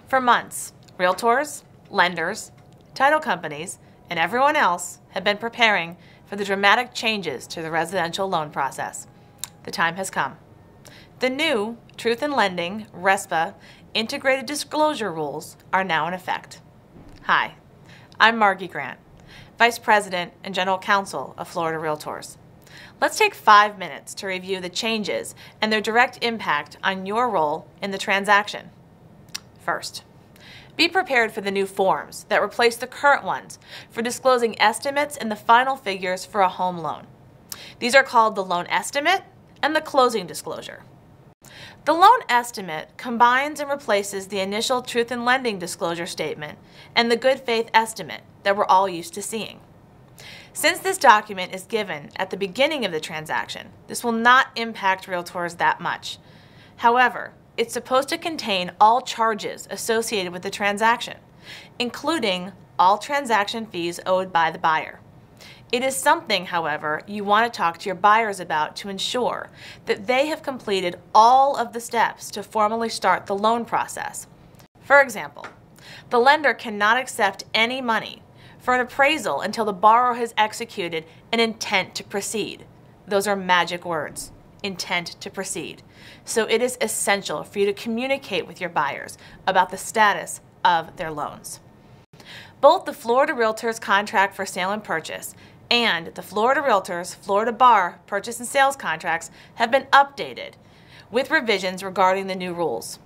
For months, realtors, lenders, title companies, and everyone else have been preparing for the dramatic changes to the residential loan process. The time has come. The new Truth in Lending, RESPA, Integrated Disclosure Rules are now in effect. Hi, I'm Margy Grant, Vice President and General Counsel of Florida Realtors. Let's take 5 minutes to review the changes and their direct impact on your role in the transaction. First, be prepared for the new forms that replace the current ones for disclosing estimates and the final figures for a home loan. These are called the loan estimate and the closing disclosure. The loan estimate combines and replaces the initial Truth in Lending disclosure statement and the good faith estimate that we're all used to seeing. Since this document is given at the beginning of the transaction, this will not impact realtors that much. However, it's supposed to contain all charges associated with the transaction, including all transaction fees owed by the buyer. It is something, however, you want to talk to your buyers about to ensure that they have completed all of the steps to formally start the loan process. For example, the lender cannot accept any money for an appraisal until the borrower has executed an intent to proceed. Those are magic words, intent to proceed. So it is essential for you to communicate with your buyers about the status of their loans. Both the Florida Realtors Contract for Sale and Purchase and the Florida Realtors Florida Bar Purchase and Sales Contracts have been updated with revisions regarding the new rules.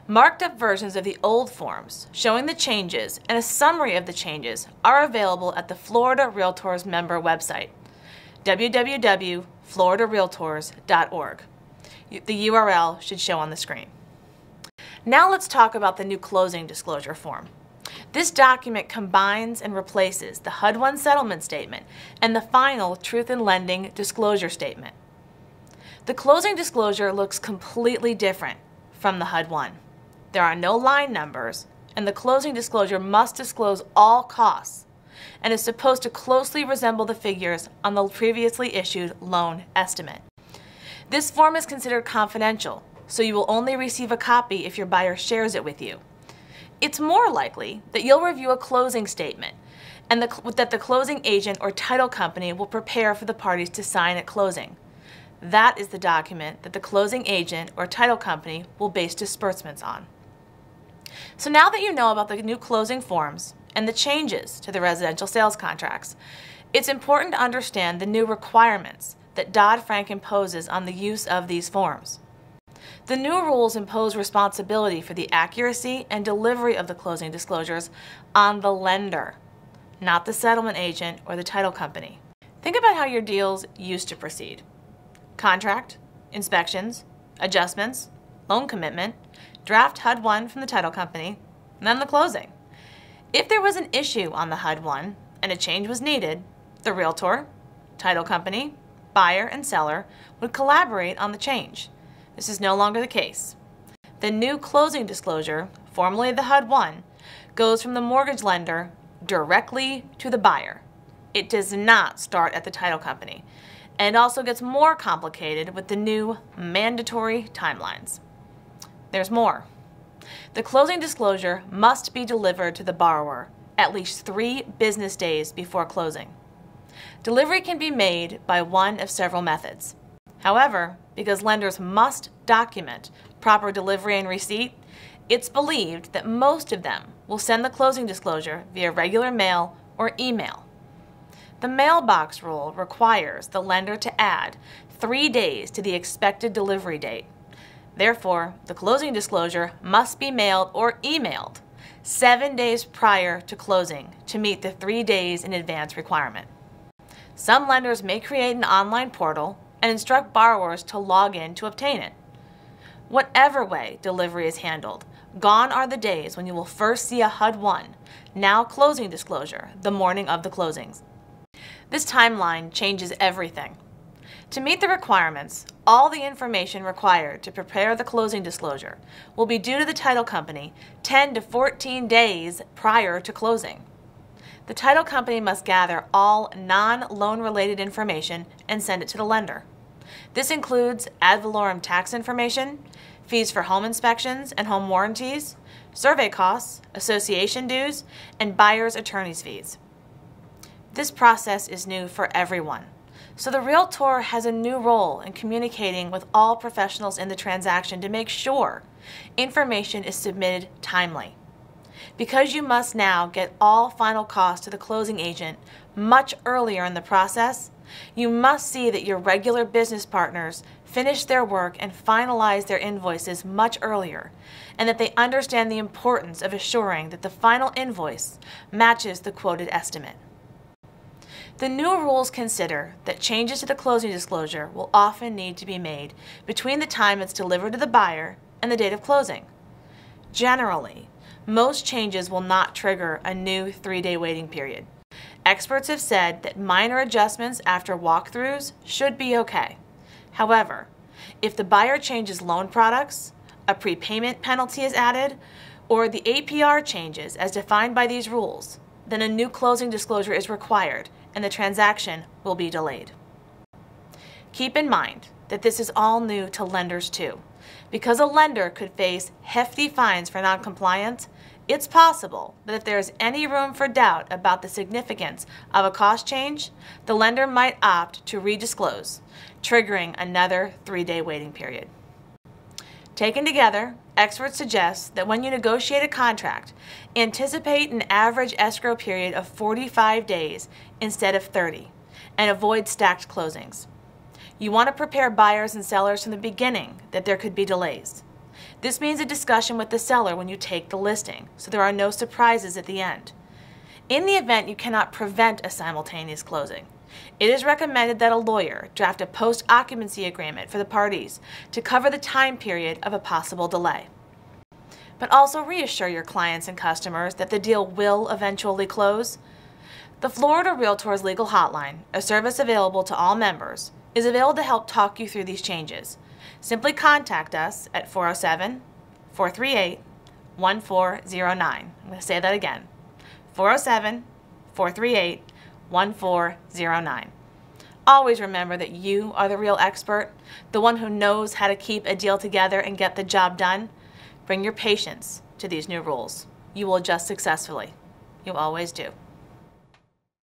Marked up versions of the old forms showing the changes and a summary of the changes are available at the Florida Realtors member website, www.floridarealtors.org. The URL should show on the screen. Now let's talk about the new closing disclosure form. This document combines and replaces the HUD-1 settlement statement and the final Truth in Lending disclosure statement. The closing disclosure looks completely different from the HUD-1. There are no line numbers, and the closing disclosure must disclose all costs and is supposed to closely resemble the figures on the previously issued loan estimate. This form is considered confidential, so you will only receive a copy if your buyer shares it with you. It's more likely that you'll review a closing statement and that the closing agent or title company will prepare for the parties to sign at closing. That is the document that the closing agent or title company will base disbursements on. So now that you know about the new closing forms and the changes to the residential sales contracts, it's important to understand the new requirements that Dodd-Frank imposes on the use of these forms. The new rules impose responsibility for the accuracy and delivery of the closing disclosures on the lender, not the settlement agent or the title company. Think about how your deals used to proceed. Contract, inspections, adjustments, loan commitment, draft HUD-1 from the title company, and then the closing. If there was an issue on the HUD-1 and a change was needed, the realtor, title company, buyer, and seller would collaborate on the change. This is no longer the case. The new closing disclosure, formerly the HUD-1, goes from the mortgage lender directly to the buyer. It does not start at the title company, and also gets more complicated with the new mandatory timelines. There's more. The closing disclosure must be delivered to the borrower at least 3 business days before closing. Delivery can be made by one of several methods. However, because lenders must document proper delivery and receipt, it's believed that most of them will send the closing disclosure via regular mail or email. The mailbox rule requires the lender to add 3 days to the expected delivery date. Therefore, the closing disclosure must be mailed or emailed 7 days prior to closing to meet the 3 days in advance requirement. Some lenders may create an online portal and instruct borrowers to log in to obtain it. Whatever way delivery is handled, gone are the days when you will first see a HUD-1, now closing disclosure, the morning of the closings. This timeline changes everything. To meet the requirements, all the information required to prepare the closing disclosure will be due to the title company 10 to 14 days prior to closing. The title company must gather all non-loan related information and send it to the lender. This includes ad valorem tax information, fees for home inspections and home warranties, survey costs, association dues, and buyer's attorney's fees. This process is new for everyone, so the Realtor has a new role in communicating with all professionals in the transaction to make sure information is submitted timely. Because you must now get all final costs to the closing agent much earlier in the process, you must see that your regular business partners finish their work and finalize their invoices much earlier, and that they understand the importance of assuring that the final invoice matches the quoted estimate. The new rules consider that changes to the closing disclosure will often need to be made between the time it's delivered to the buyer and the date of closing. Generally, most changes will not trigger a new 3-day waiting period. Experts have said that minor adjustments after walkthroughs should be okay. However, if the buyer changes loan products, a prepayment penalty is added, or the APR changes as defined by these rules, then a new closing disclosure is required and the transaction will be delayed. Keep in mind that this is all new to lenders too. Because a lender could face hefty fines for noncompliance, it's possible that if there is any room for doubt about the significance of a cost change, the lender might opt to redisclose, triggering another 3-day waiting period. Taken together, experts suggest that when you negotiate a contract, anticipate an average escrow period of 45 days instead of 30, and avoid stacked closings. You want to prepare buyers and sellers from the beginning that there could be delays. This means a discussion with the seller when you take the listing, so there are no surprises at the end. In the event you cannot prevent a simultaneous closing, it is recommended that a lawyer draft a post-occupancy agreement for the parties to cover the time period of a possible delay. But also reassure your clients and customers that the deal will eventually close. The Florida Realtors Legal Hotline, a service available to all members, is available to help talk you through these changes. Simply contact us at 407-438-1409. I'm going to say that again. 407-438-1409. Always remember that you are the real expert, the one who knows how to keep a deal together and get the job done. Bring your patience to these new rules. You will adjust successfully. You always do.